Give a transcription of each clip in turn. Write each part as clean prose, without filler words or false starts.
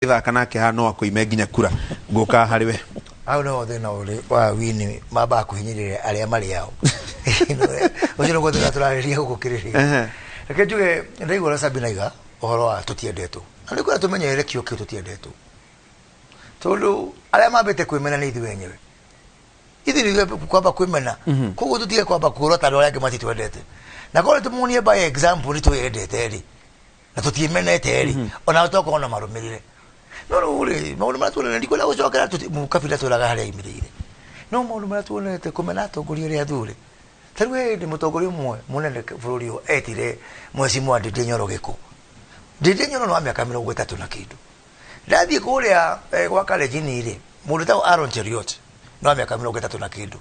ithaka nake ha no akoime nginya kura ngoka hariwe au no thina uri wa wini maba kuhinyirire aria mari yao ucino ko turariria gukiriria reke njuge ndaigura Sabina iga uhoro wa tutiendetu na niko tumenyerere kio tutiendetu tondu aria mabete kwimena ni ithu wenyewe ithu kwamba kwimena kugo tutige kwamba kurota ndo yake mati twendete na kole tumunie by example ni tuyendete ri na tutimenete ri ona utoko ona marumirire no uri maundu maratuona ndiko la gucokera mukabila turaga haria imirire no maundu maratuonete kumena atongoria ria thuri tarwe ndi mutongoria mwe munene bururi o etire mwezi mwa Ndindi Nyoro giko Ndindi Nyoro no amya kamera 3 na kindu ndathie kuria gwa kalejini ire mundu ta Aaron Cheriot no amya kamera 3 na kindu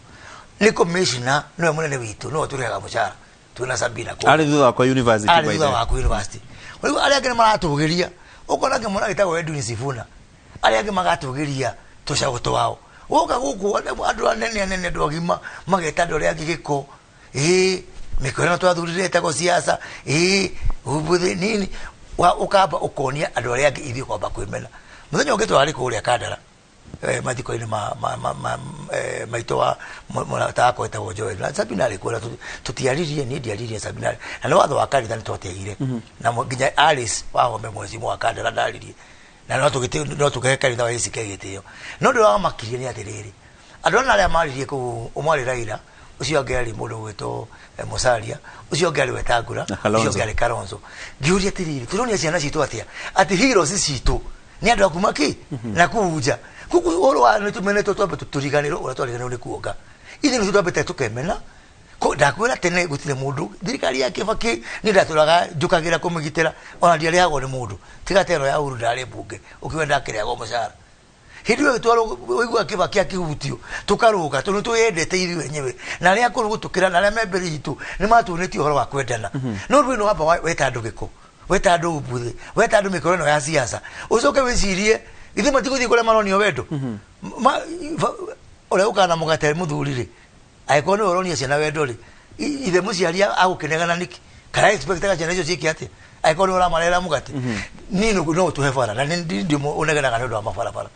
ni commissioner no munene witu no turiaga mucara tuna Sabina ko ari thutha kwa university ari thutha wa university wewe ari akene maratugiria ukona ke mwana gitagwo Edwin Sifuna ari ake magatugiria tushagoto wao woka guku andu anene ndogima mageta ndore agigiko mikorano twathurire tako siasa ubuthe nini wa ukaba ukonia andu ari ake ithi kwamba kwimena muthenya ungi twari kuria Kandara mathiko ini maito wa mwana ko etagwo Joel na Sabina ari kura tutiaririe ni ndiaririe Sabina na no watho wa kanitha ni twategire na nginya Alice wa hombe mwezi mwa Kandara ndaririe na no tukeke kanitha wa icike gitio no ndo makirie ni atiriri andu na aria maririe ku umwari Raila ucio ngari mundu gwito Musalia ucio ngari Wetangula ucio ngari Kalonzo ngiuria atiriri turonia ciana citu atia ati heroes citu ni andu akumaki na kuja kuku oro wa nitumeneto twabe tuturiganiro ora twariganiro ni kuoga ile ni twabete tukemena ko ndakwira tene gutire mundu thirikari yake faki ni ndaturaga njukagira kumugitira ona ndiari yago ni mundu tigatero ya uru ndari bunge ukiwenda kire yago mucara hidwe twaro wigwa kibaki akihutio tukaruga tunu tuyendete iri wenyewe na ria kurugutukira na ria memberi itu ni matuneti horo wa kwendana no rwino hapa weta ndugiko weta andu ubuthe weta andu mikorano ya siasa ucoke wicirie ithe matiguthi kule maroni wendo ore ukana mugate muthurire aikone oroni ciana wendo ri ithe muciaria agukenegana niki kana expectaga ciana icio ciki ati aikone ora marera mugate nino no tuhe fara na ndimo unegana ndo amafarafara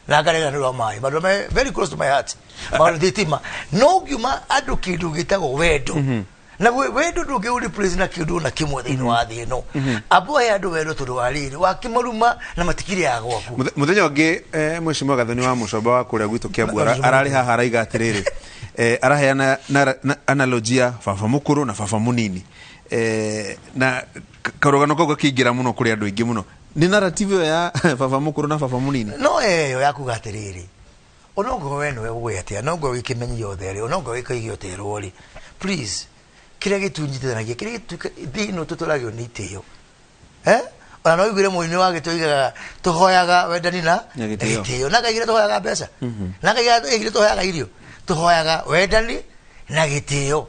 na karega ndo mai but very close to my heart but thitima no giuma andu kindu gitago wendo na wendo nduge uri president kindu na kimwe thini wa thi no abo ya andu wendo tundu wariri wa kimuruma na matikiri yago muthenya ungi mweshimwa gathoni wa mucoba wa kuria gwitu Kiambu arari haha araiga atiriri araheana analogia baba mukuru na baba munini na karugano kogo kiingira muno kuri andu ingi muno ni narrative ya baba mukuru na baba munini no yo yakuga atiriri onongo wenu we gwetia nongo wikimenyi yothe ri onongo wikaigio terori please kire gitunjithanagia kire thino tuturagio ni itio ona no igire muini wa gitoigaga tuhoyaga wendani na gitio na kaigire tuhoyaga mbeca na kaigire tuhoyaga irio tuhoyaga wendani na gitio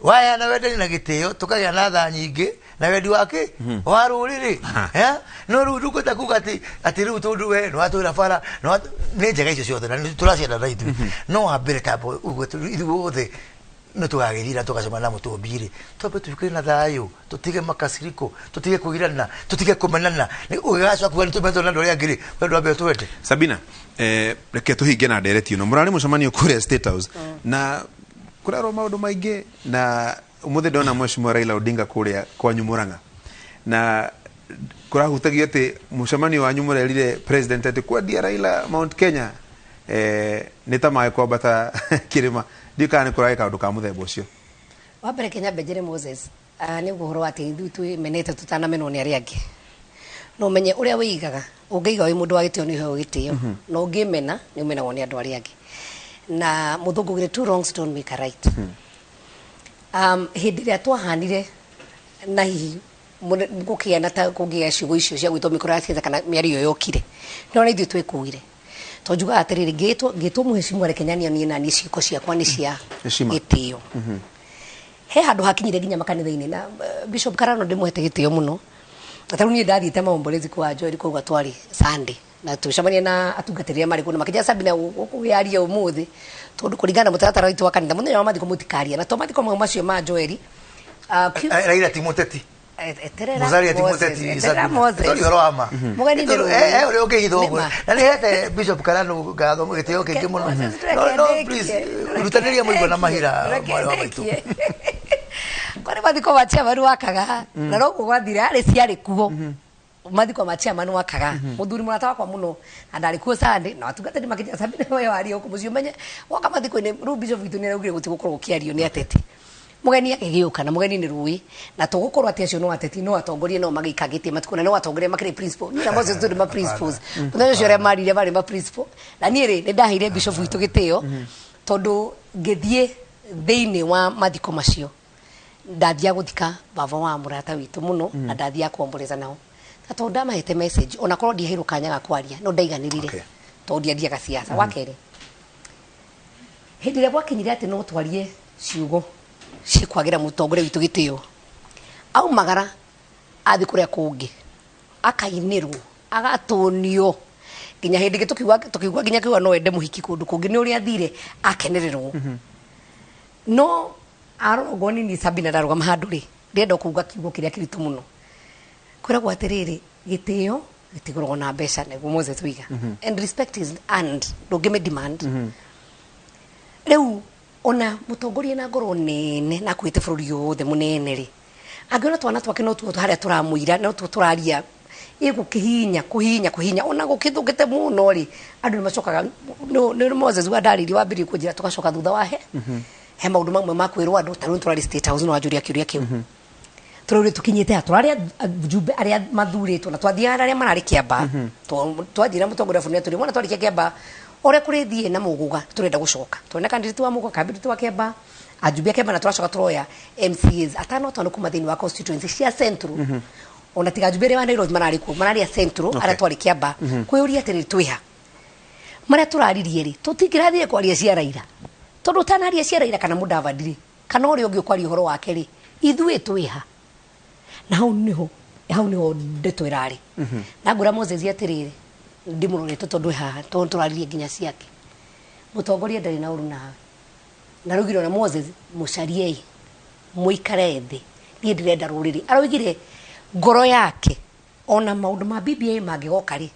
waya na wendani na gitio tukagia na tha nyingi na wendi wake wa ruriri no ru dukuta kugati ati ru tundu we no atura fara no ne njega icio ciothe na turacienda na ithu no ambere tabo ithu othe no tugagirira tukacema na mutumbiri twabe tukire na thayo tutige makasiriko tutige kugirana tutige kumenana ugaca kuga nitumetho na ndori angiri wendo abe twete Sabina reke tuhinge na ndereti no murari mucemanio kure State House na kuraro maundu maingi na umuthe ndona mweshimwa Raila Odinga kuria kwa Nyumuranga na kurahutagia ati mucemanio wa Nyumurerire president ati kwa dia Raila Mount Kenya nitamae kwa bata kirima dikane kurai kaundu ka muthembo ucio wabere Kenya Benjere Moses ni guhoro ati ithu menete tutana meno ni ari angi no menye uria wigaga ungiiga wi mundu wa gitio ni ho gitio no ngimena ni umena woni andu ari angi na muthungu gire two wrongs don't make a right hindi ria twahanire na hihi gukia na ta kugia ciugo icio cia gwitwo mikora cia kana miario yokire no na ithu twikuire tojuga atiriri gitwo muheshimu wa Kenya ni na niciko ciakwa ni cia gitio he handu hakinyire ginya makanitha-ini na Bishop Karano ndimuhete gitio muno ataru ni ndathiite maombolezi kwa Joel kwa twari Sunday na tucemania na atungatĩrĩria marĩ kuna makĩria Sabina gũkũyaria ũmũthĩ tondu kũringana mũtaratara witũ wa kanitha mũthenya wa mathiko mũtikaria na to mathiko macio ma Joel Raila ti mũteti eterera Muzari Timothy Sabina tori oroma mugani ndero uri ukihitho na ni hete Bishop Karanu gatho mugitio kingi muno no please rutaniria muigo na mahira mwari wa maitu kore mathiko machia maru wakaga na no gwathira ari ciari kuo mathiko machia manu wakaga muthuri murata wakwa muno andari kuo sande na watugatani makija Sabina wewe wari okumucio menye waka mathiko ni ru Bishop vitu ni raugire gutigukorwo kiario ni atete mugeni agiuka na mugeni ni rui na tugukorwo ati acio no ateti no atongorie no magikagite matukuna no atongorie makire principal ni na Moses tu ma principals muthenya cio marire bari ma principal na ni ri ni ndahire Bishop vitu giteo tondu ngithie theini wa mathiko macio ndathia guthika baba wa murata witu muno na ndathia kuomboleza nao na tondu ndamahete message ona korwo ndiheirwo kanya ga kwaria no ndaiganirire tondu ndiathia ga siasa wakere hindire gwakinyire ati no twarie ciugo cikwagira mutongoria witu gitio au magara athi kuria kungi akainirwo agatonio ginya hindi tukigwa ginya kiwa no ende muhiki kundu kungi ni uri athire akenererwo no arogoni ni Sabina daruga mahandu ri ndenda kuuga kiugo kiria kiritu muno kuria gwatiriri gitio gitigurwo na mbeca neguo Moses wiga and respect is earned ndungime demand riu ona mutongoria na ngoro nene na kwite bururi yothe munene ri angiona twana twake no tuo haria turamuira no tuo turaria kuhinya ona gukithugite muno ri andu ni macokaga no Moses wa dariri wa biri kujira tugacoka thutha wa he maundu mamwe makwirwo andu tanu turari State House no ajuria kiuria kiu tururi tukinyite aturaria jumbe aria mathuritwo na twathia aria marari kiamba twathira mutongoria bũrũri turi mwana twari kiamba ore kuri thie na muguga turenda gucoka tuone candidate wa muguga candidate wa kiamba ajubia kiamba na turacoka turoya MCAs atano tano kuma thini wa constituency cia central ona tiga jubere wa Nairobi marari ku marari central ara twari kiamba kuyuria atiri twiha maria turaririe ri tutingirathie kwaria cia Raila tondu tanaria cia Raila kana Mudavadi kana uri ungi kwari uhoro wake ri ithui twiha na hau niho ndetwirari na ngura Moses atiriri ndimurorete tondu haha tondu turaririe ginya ciake mutongoria ndari na uru nawe na rugiro na Moses mucarie muikare thi ni ndirenda ruriri arugire ngoro yake ona maundu ma BBI mangigoka ri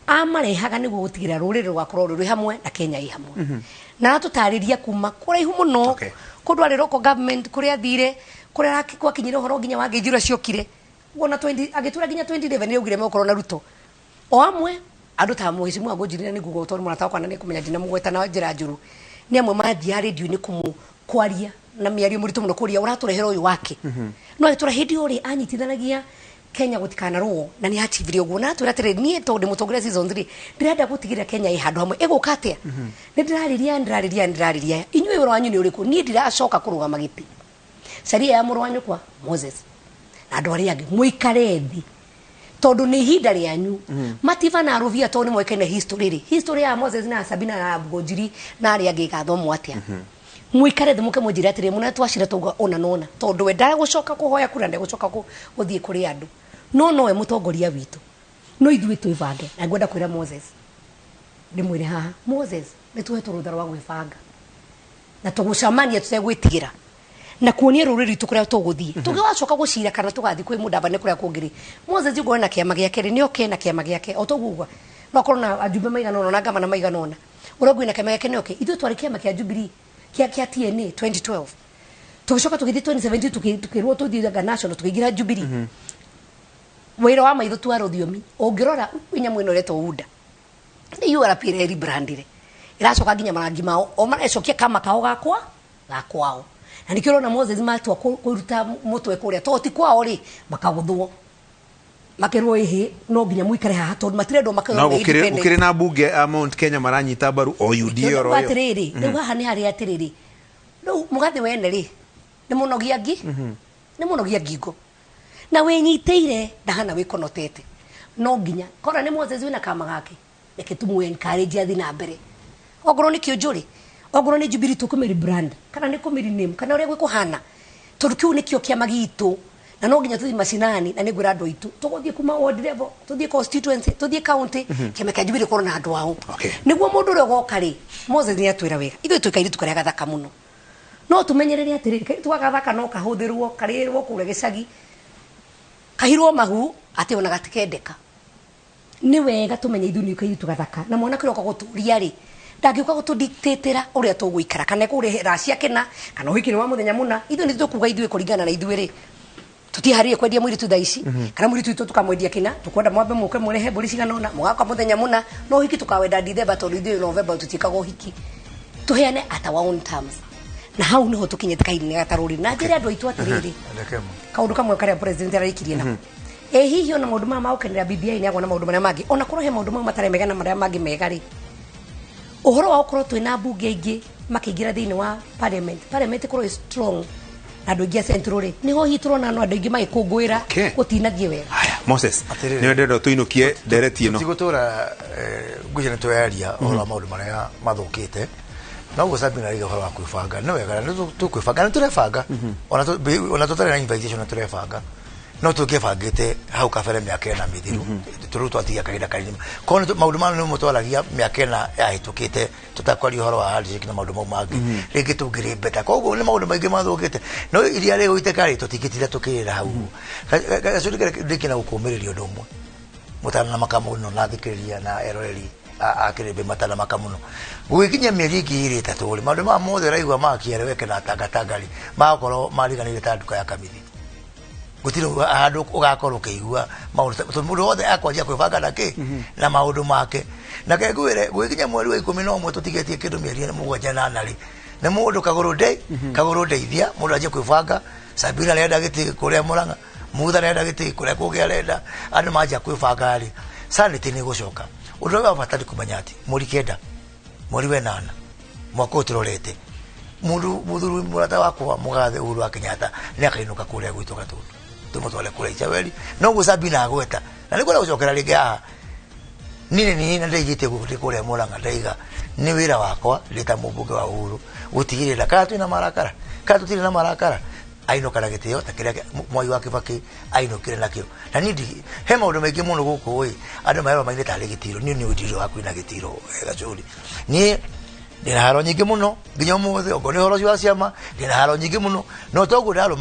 amarehaga niguo gutigira ruriri rwakorwo ruri hamwe na Kenya i hamwe na tutariria kuma kuraihu muno kundu ari local government kuria athire kuria kwakinyire horo ginya wa ngejura ciokire wona 20 agitura ginya 2011 ni ugire mokoro na Ruto o amwe andu ta muhicimu agojirira ni gugo tori mwana takwa nani kumenya dina mugweta na njira njuru ni amwe mathia radio ni kwaria na miario muritu muno kuria uraturehera uyu wake no itura hindi uri anyitithanagia Kenya gutikana ruo na ni achivirio guo na atura tere nie tondu mutongoria season 3 ndirenda gutigira Kenya i handu hamwe egukatia ni ndirariria inywe wiro wanyu ni uriku ni ndiracoka kurugama giti sharia ya murwanyu kwa Moses na andu aria angi muikare thi tondu ni hinda rianyu mativa na aruvia tondu mwekene history ya Moses na Sabina na Bugojiri na aria angi gathomo atia muikare thumuke mujira atire muna twashira tuga ona nona tondu we ndara gucoka kuhoya kura nde gucoka guthie kuri andu no we mutongoria witu no ithui twivage na ngwenda kwira Moses ndimwire haha Moses ni tuhetu ruthara wa gwibanga na tugucamania tutegwitigira na kuonia ruriri tukuria tuguthie tugiwacoka gucira kana tugathi kwi Mudavadi kuria kungiri Moses yugo na kiama giake ni okay na kiama giake o tugugwa no korona ajumbe maigana na gavana maigana uragwina kiama giake ni okay ithu twari kiama kia Jubilee kia TNA 2012 tugicoka tugithi 2017 tukirwo tuthiaga national tukigira Jubilee wira wa maitho twaro thiomi ungirora inya mwino reto uda ni URP ri brandire iracoka ginya marangi mao o maracokia kama kao gakwao na nikiro na Moses matwa kuruta mutwe kuria toti kwao ri makaguthwo makirwo ihi no ginya muikare haha tondu matirendo makao ukire na bunge Mount Kenya maranyita baru o UD oro yo atiriri riu haha ni hari atiriri riu mugathi wene ri ni munogia ngingo na wenyiteire ndahana wikonotete no ginya kora ni Moses wina kama gake reke tumwe encourage athi na mbere ogoro ni kiujuri ogoro ni Jubilee tukumiri brand kana ni kumiri name kana uri gwikuhana tondu kiu nikio kiama gitu na no ginya tuthi macinani na ni gwira andu itu tuguthie kuma ward level tuthie constituency tuthie county kiama kia Jubilee korona andu ao niguo mundu uri goka ri Moses ni atwira wega ithu tukairi tukaria gathaka muno no tumenyerere atiriri kai twagathaka no kahuthirwo karirwo kure gicagi kahirwo mahu ati ona gatikendeka ni wega tumenye ithuni kai tugathaka na mwana kiroko guturia ri ndagiuka gutudictatera uria tuguikara kana kurehera ciakena kana uhikire wa muthenya muna ithuni tukuga ithue kuringana na ithue ri tutiharie kwendia mwiri tu thaici kana mwiri tu tukamwendia kina tukwenda mwambe muke murehe mburi ciganona mugaka muthenya muna no hiki tukawenda December to ithue November tutikaga hiki tuheane at our own terms na hau niho tukinyete kaini gataruri na njira andu aitu atiriri kaundu kamwe karia president araikirie nako hihi ona maundu ma ukenera BBI ni agona maundu maria mangi ona kurohe maundu ma matare mega na maria mangi mega ri uhoro wa ukorwo twina bunge ingi makiingira thiini wa parliament korwo strong andu ingi central ri niho hi turona no andu ingi magikungwira gutinagie wega Moses ni ndendo tuinukie ndereti ino tigutura ngujana twayaria uhoro maundu maria mathukite no gusabina riga uhoro wa kwibanga no wega tu kwibanga na turebanga ona tutare na invitation na turebanga no tukibangite hau kabere miaka ena mithiru turu twatia kahinda kanini kono maundu manu no mutwaragia miaka ena yahitukite tutakwari uhoro wa handshake na maundu mau mangi ringi tungiri beta koguo ni maundu maingi mathukite no iria ri uitekari tutikitire tukirira hau gacuri ndikina gukumiriria undu umwe mutana na makamu no nathikiriria na eroreri akirebe matana makamuno gwikinya mieri iri itatu ri maundu ma mothe raigwa makiareweke na tangatangari makoro mariganire ta nduka ya kamithi gutiro andu ugakorwo keigua maundu mundu wothe akwanjia kwibanga nake na maundu make na kegwire gwikinya mweri wa 11 tutigetie kindu mieri 7 ri na mundu kaguru ndeithia mundu aje kwibanga Sabina renda giti kuria Muranga mutha renda giti kuria kugia renda andu maja kwibanga ri sanity ni gucoka undu wa batari kumenya ati muri kenda muri wenana mwako turorete mundu muthuru murata wakwa mugathe Uhuru wa Kenyatta ni akainuka kuria gwitu gatundu tumutwale kule Ichabeli no gusabina agweta na niko gucokera ringi aha nini na ndigite gukuti kuria Muranga ndaiga ni wira wakwa leta mubunge wa Uhuru gutigirira kana twina marakara kana tutire na marakara ainuka na gitio takiria Mwai wa Kibaki ainukire nakio na nindi he maundu maingi muno guku wi andu maero maingi tari gitiro ni udiro waku ina gitiro gacuri ni ndina haro nyingi muno nginya muthe ogone horo cia ciama ndina haro nyingi muno no togu ndaro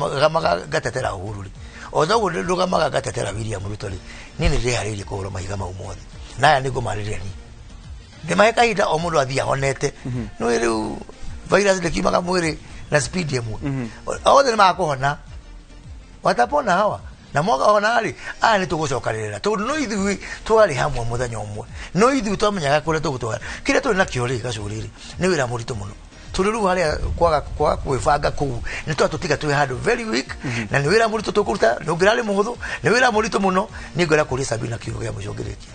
gatetera Uhuru o togu nduga gatetera William Ruto nini ri hariri kuhoro mahiga mau mothe naya nigo mariria ni ndimaheka ida o mundu athia honete no riu virus ndikimaga mwiri na speed yemwe othe ni makuhona watapona hawa na mwaga hona ari ni tugucokanirira tondu no ithui twari hamwe muthenya umwe no ithui twamenyaga kuria tugutwara kire turi na kiori gacuriri ni wira muritu muno tururu haria kwaga kwibanga ku ni twatutiga twi handu very weak na ni wira muritu tukuruta ndungirari muhuthu ni wira muritu muno ni ngora kuri Sabina kiugo gia mucongirikia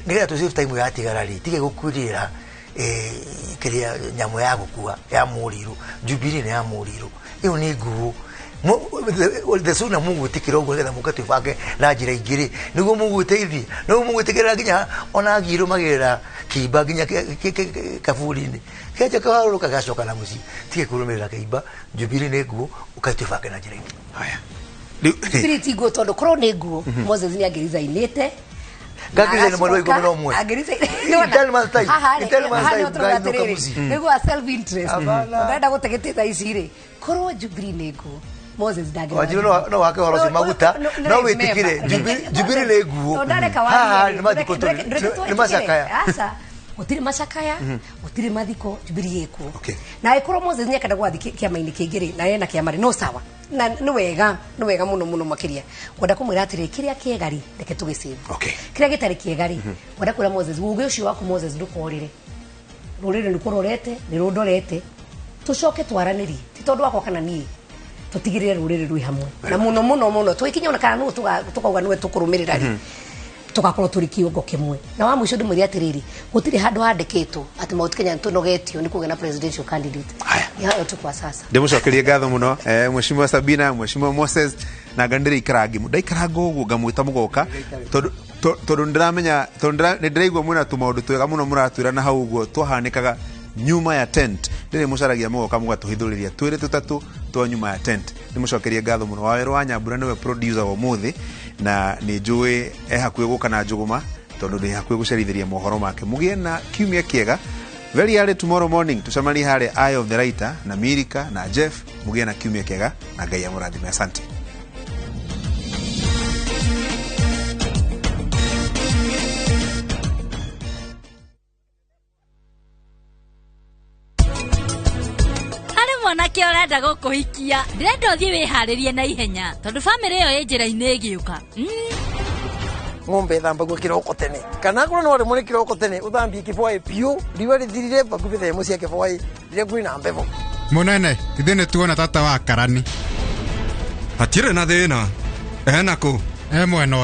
nigetha tu save time ya tigarari tige gukwirira kiria nyamu ya gukua ya muriru Jubilee ni ya muriru iyo ni nguo the sooner Mungu tikira ugo getha mukati bage na njira ingiri niguo Mungu teithie no Mungu tikira ginya ona giru magera kiba ginya kafurini keje kaharuka gacoka na muci tige kurumirira kiba Jubilee ni nguo ukati bage na njira ingiri haya Spirit go tondo kro ni nguo Moses ni agiriza inete gakiriza ni mwana igomero mwe agiriza tell me time nego self interest ndenda gutegeteza iciri korwo Jubilee ni nguo Moses dagera wajiro no wake horosi maguta no witikire Jubilee ni nguo ni mathiko ni macakaya asa utiri macakaya utiri mathiko Jubilee yeko na ikorwo Moses ni akenda gwathi kiama-ini kingiri na yena kiamari no sawa na no wega muno makiria kwenda kumwira atiri kiria kiegari reke tugisave kiria gitari kiegari kwenda kwira Moses uge ucio waku Moses ndukorire rurire ni kurorete ni rundorete tucoke twaranirie ti tondu wakwa kana nie tutigirire rurire rwi hamwe na muno twikinya ona kana no tukauga niwe tukurumirira tugakorwo turi kiungo kimwe na wa mwisho ndimwiri atiriri gutiri handu handikitwo ati Mount Kenya tunogetio ni kuga na presidential candidate ya tukwa sasa ndimucokerie ngatho muno mheshimiwa Sabina mheshimiwa Moses na gandiri ikarangi ndaikarango uguo ngamwita mugoka tondu ndiramenya ndiraigua mwina tumaundu twega muno muratwira na hau uguo twahanikaga nyuma ya tent ndire mucaragia mugoka mugatuhithuriria twiri tutatu twa nyuma ya tent ndimucokerie ngatho muno waweru wa Nyambura niwe producer wa muthi na ni njui hakuhi guka na njuguma tondu ni hakuhi gucerithiria mohoro make mugie na kiumia kiega very early tomorrow morning tucemani hare Eye of the Writer na Mirika na Jeff mugie na kiumia kiega na Ngai amurathime asante. mwanake urenda gukuhikia ndirenda uthie wiharirie na ihenya tondu family iyo njira-ini igiuka ng'ombe thambagwo kiroko tene kana kuna no rimwe kiroko tene uthambie kibwai piu riwa rithirire bakubi themo cia kibwai rire kwina mbevo munene ithine tuona tata wa karani hatire na thina ena ku mwena